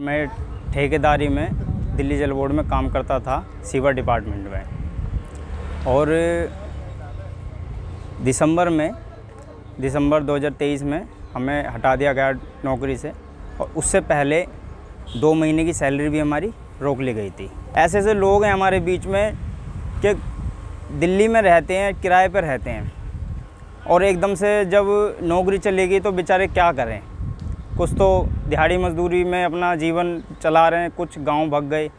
मैं ठेकेदारी में दिल्ली जल बोर्ड में काम करता था, सीवर डिपार्टमेंट में। और दिसंबर 2023 में हमें हटा दिया गया नौकरी से, और उससे पहले 2 महीने की सैलरी भी हमारी रोक ली गई थी। ऐसे ऐसे लोग हैं हमारे बीच में कि दिल्ली में रहते हैं, किराए पर रहते हैं, और एकदम से जब नौकरी चलेगी तो बेचारे क्या करें। कुछ तो दिहाड़ी मजदूरी में अपना जीवन चला रहे हैं, कुछ गांव भाग गए।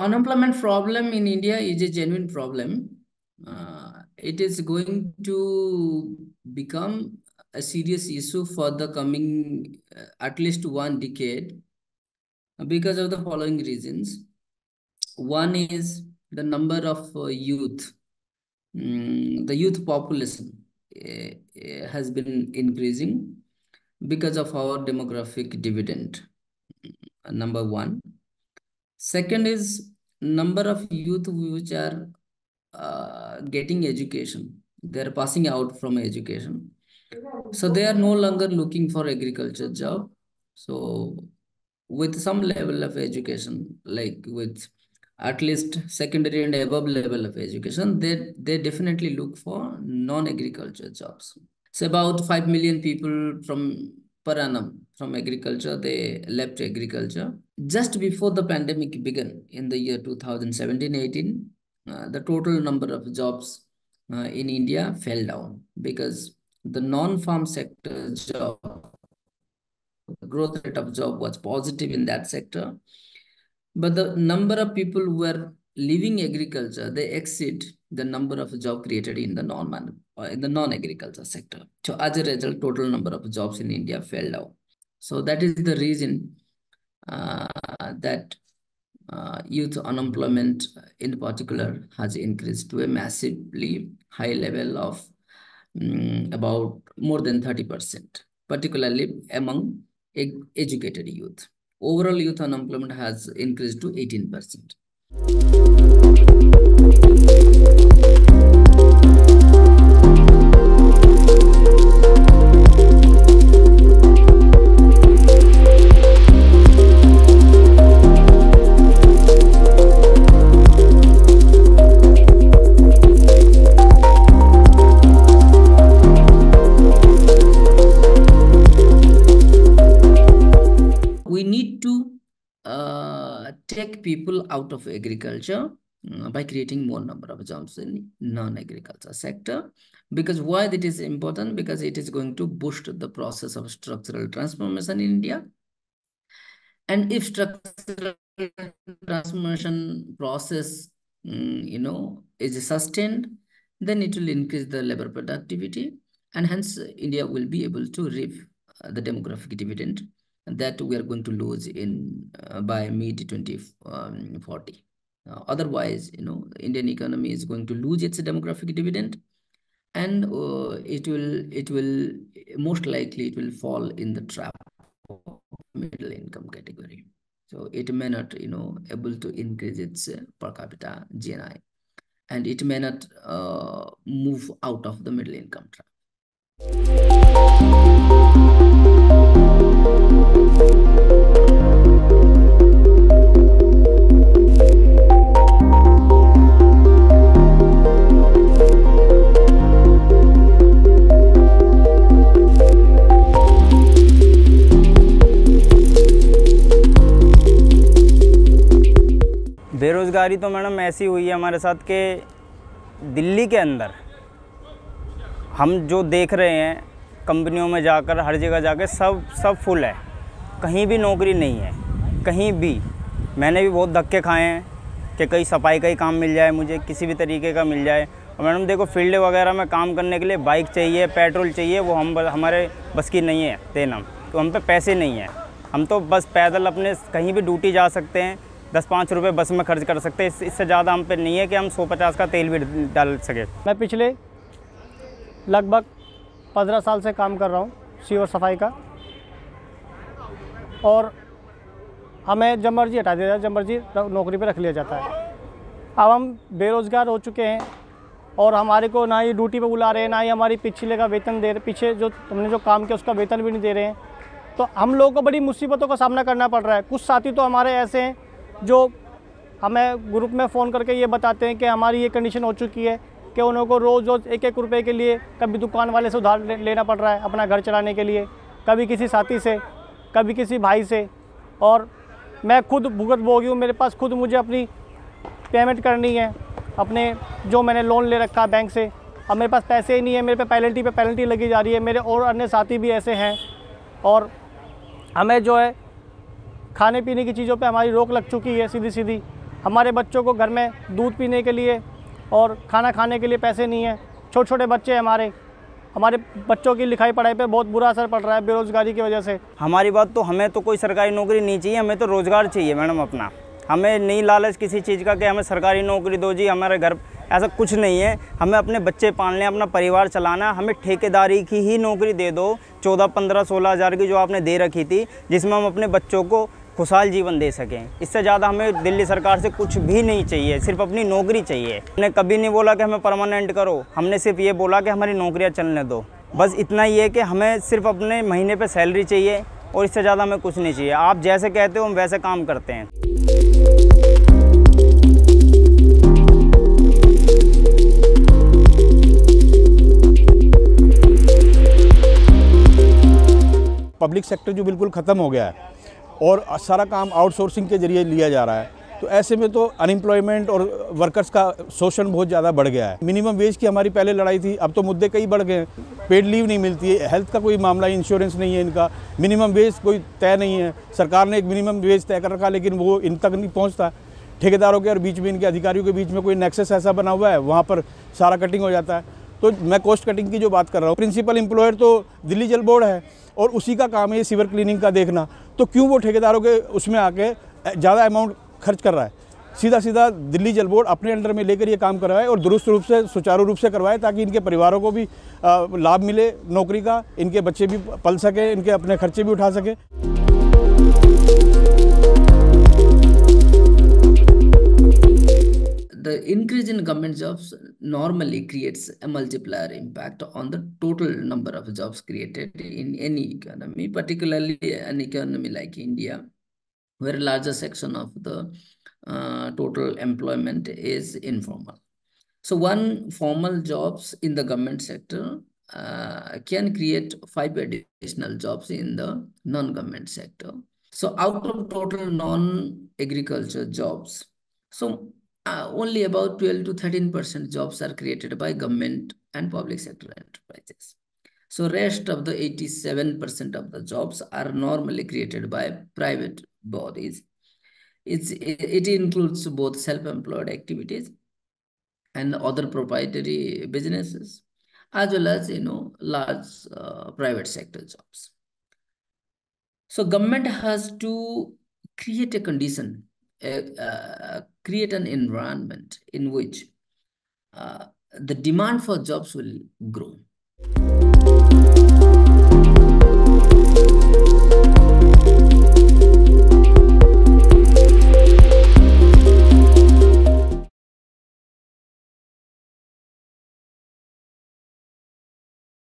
Unemployment problem in India is a genuine problem. It is going to become a serious issue for the coming at least 1 decade because of the following reasons. One is the number of youth. The youth population has been increasing because of our demographic dividend. Number one. Second is number of youth which are getting education. They are passing out from education. So they are no longer looking for agriculture job. So with some level of education, like with at least secondary and above level of education, they definitely look for non-agriculture jobs. So about 5 million people per annum from agriculture, they left agriculture. Just before the pandemic began in the year 2017-18, the total number of jobs in India fell down because the non-farm sector job, the growth rate of job was positive in that sector. But the number of people who were leaving agriculture, they exceed the number of job created in the non-agriculture sector. So as a result, total number of jobs in India fell down. So that is the reason that youth unemployment in particular has increased to a massively high level of about more than 30%, particularly among educated youth. Overall youth unemployment has increased to 18%. We need to take people out of agriculture by creating more number of jobs in non-agriculture sector. Because why that is important? Because it is going to boost the process of structural transformation in India. And if structural transformation process, is sustained, then it will increase the labor productivity, and hence India will be able to reap the demographic dividend that we are going to lose in by mid-2040. Otherwise, Indian economy is going to lose its demographic dividend, and it will most likely it will fall in the trap of middle income category. So it may not, able to increase its per capita GNI, and it may not move out of the middle income trap. बेरोज़गारी तो madam ऐसी हुई है हमारे साथ कि दिल्ली के अंदर हम जो देख रहे हैं, कंपनियों में जाकर हर जगह जाकर सब फुल है, कहीं भी नौकरी नहीं है, कहीं भी। मैंने भी बहुत धक्के खाए हैं कि कहीं सफाई का ही काम मिल जाए, मुझे किसी भी तरीके का मिल जाए, और मैडम देखो फील्ड वगैरह में काम करने के लिए बाइक चाहिए, पेट्रोल चाहिए, वो हमारे बस की नहीं है देना, तो हम पे पैसे नहीं है। हम तो बस पैदल अपने कहीं भी ड्यूटी जा सकते हैं, 10-5 रुपये बस में खर्च कर सकते हैं, इससे ज़्यादा हम पे नहीं है कि हम 150 का तेल भी डाल सके। मैं पिछले लगभग 15 साल से काम कर रहा हूँ सीवर सफाई का, और हमें जब मर्जी हटा दिया जाए, जब मर्जी नौकरी पे रख लिया जाता है। अब हम बेरोज़गार हो चुके हैं और हमारे को ना ही ड्यूटी पे बुला रहे हैं, ना ही हमारी पिछले का वेतन दे रहे, पीछे जो हमने जो काम किया उसका वेतन भी नहीं दे रहे हैं। तो हम लोगों को बड़ी मुसीबतों का सामना करना पड़ रहा है। कुछ साथी तो हमारे ऐसे हैं जो हमें ग्रुप में फ़ोन करके ये बताते हैं कि हमारी ये कंडीशन हो चुकी है कि उन लोगों को रोज़ 1-1 रुपये के लिए कभी दुकान वाले से उधार लेना पड़ रहा है अपना घर चलाने के लिए, कभी किसी साथी से, कभी किसी भाई से। और मैं खुद भुगत भोगी हूँ, मेरे पास खुद मुझे अपनी पेमेंट करनी है अपने जो मैंने लोन ले रखा है बैंक से। अब मेरे पास पैसे ही नहीं है, मेरे पे पेनल्टी लगी जा रही है। मेरे और अन्य साथी भी ऐसे हैं, और हमें जो है खाने पीने की चीज़ों पे हमारी रोक लग चुकी है सीधी सीधी। हमारे बच्चों को घर में दूध पीने के लिए और खाना खाने के लिए पैसे नहीं है। छोटे छोटे बच्चे हैं हमारे बच्चों की लिखाई पढ़ाई पे बहुत बुरा असर पड़ रहा है बेरोज़गारी की वजह से। हमारी बात तो, हमें तो कोई सरकारी नौकरी नहीं चाहिए, हमें तो रोज़गार चाहिए मैडम अपना। हमें नहीं लालच किसी चीज़ का कि हमें सरकारी नौकरी दो जी, हमारे घर ऐसा कुछ नहीं है। हमें अपने बच्चे पालने, अपना परिवार चलाना, हमें ठेकेदारी की ही नौकरी दे दो, 14, 15, 16 हज़ार की जो आपने दे रखी थी, जिसमें हम अपने बच्चों को खुशहाल जीवन दे सकें। इससे ज़्यादा हमें दिल्ली सरकार से कुछ भी नहीं चाहिए, सिर्फ अपनी नौकरी चाहिए। हमने कभी नहीं बोला कि हमें परमानेंट करो, हमने सिर्फ ये बोला कि हमारी नौकरियाँ चलने दो। बस इतना ही है कि हमें सिर्फ अपने महीने पे सैलरी चाहिए और इससे ज़्यादा हमें कुछ नहीं चाहिए। आप जैसे कहते हो हम वैसे काम करते हैं। पब्लिक सेक्टर जो बिल्कुल ख़त्म हो गया है और सारा काम आउटसोर्सिंग के जरिए लिया जा रहा है, तो ऐसे में तो अनएम्प्लॉयमेंट और वर्कर्स का शोषण बहुत ज़्यादा बढ़ गया है। मिनिमम वेज की हमारी पहले लड़ाई थी, अब तो मुद्दे कई बढ़ गए। पेड लीव नहीं मिलती है, हेल्थ का कोई मामला, इंश्योरेंस नहीं है इनका, मिनिमम वेज कोई तय नहीं है। सरकार ने एक मिनिमम वेज तय कर रखा, लेकिन वो इन तक नहीं पहुँचता। ठेकेदारों के और बीच में, इनके अधिकारियों के बीच में कोई नेक्सस ऐसा बना हुआ है, वहाँ पर सारा कटिंग हो जाता है। तो मैं कॉस्ट कटिंग की जो बात कर रहा हूँ, प्रिंसिपल एम्प्लॉयर तो दिल्ली जल बोर्ड है और उसी का काम है ये सीवर क्लीनिंग का देखना, तो क्यों वो ठेकेदारों के उसमें आके ज़्यादा अमाउंट खर्च कर रहा है। सीधा सीधा दिल्ली जल बोर्ड अपने अंडर में लेकर ये काम करवाए और दुरुस्त रूप से, सुचारू रूप से करवाए, ताकि इनके परिवारों को भी लाभ मिले नौकरी का, इनके बच्चे भी पल सके, इनके अपने खर्चे भी उठा सके। The increase in government jobs normally creates a multiplier impact on the total number of jobs created in any economy, particularly an economy like India, where a larger section of the total employment is informal. So one formal jobs in the government sector can create 5 additional jobs in the non-government sector. So out of total non-agriculture jobs, so only about 12 to 13% jobs are created by government and public sector enterprises. So rest of the 87% of the jobs are normally created by private bodies. It includes both self-employed activities and other proprietary businesses, as well as, large private sector jobs. So government has to create a condition, create an environment in which the demand for jobs will grow.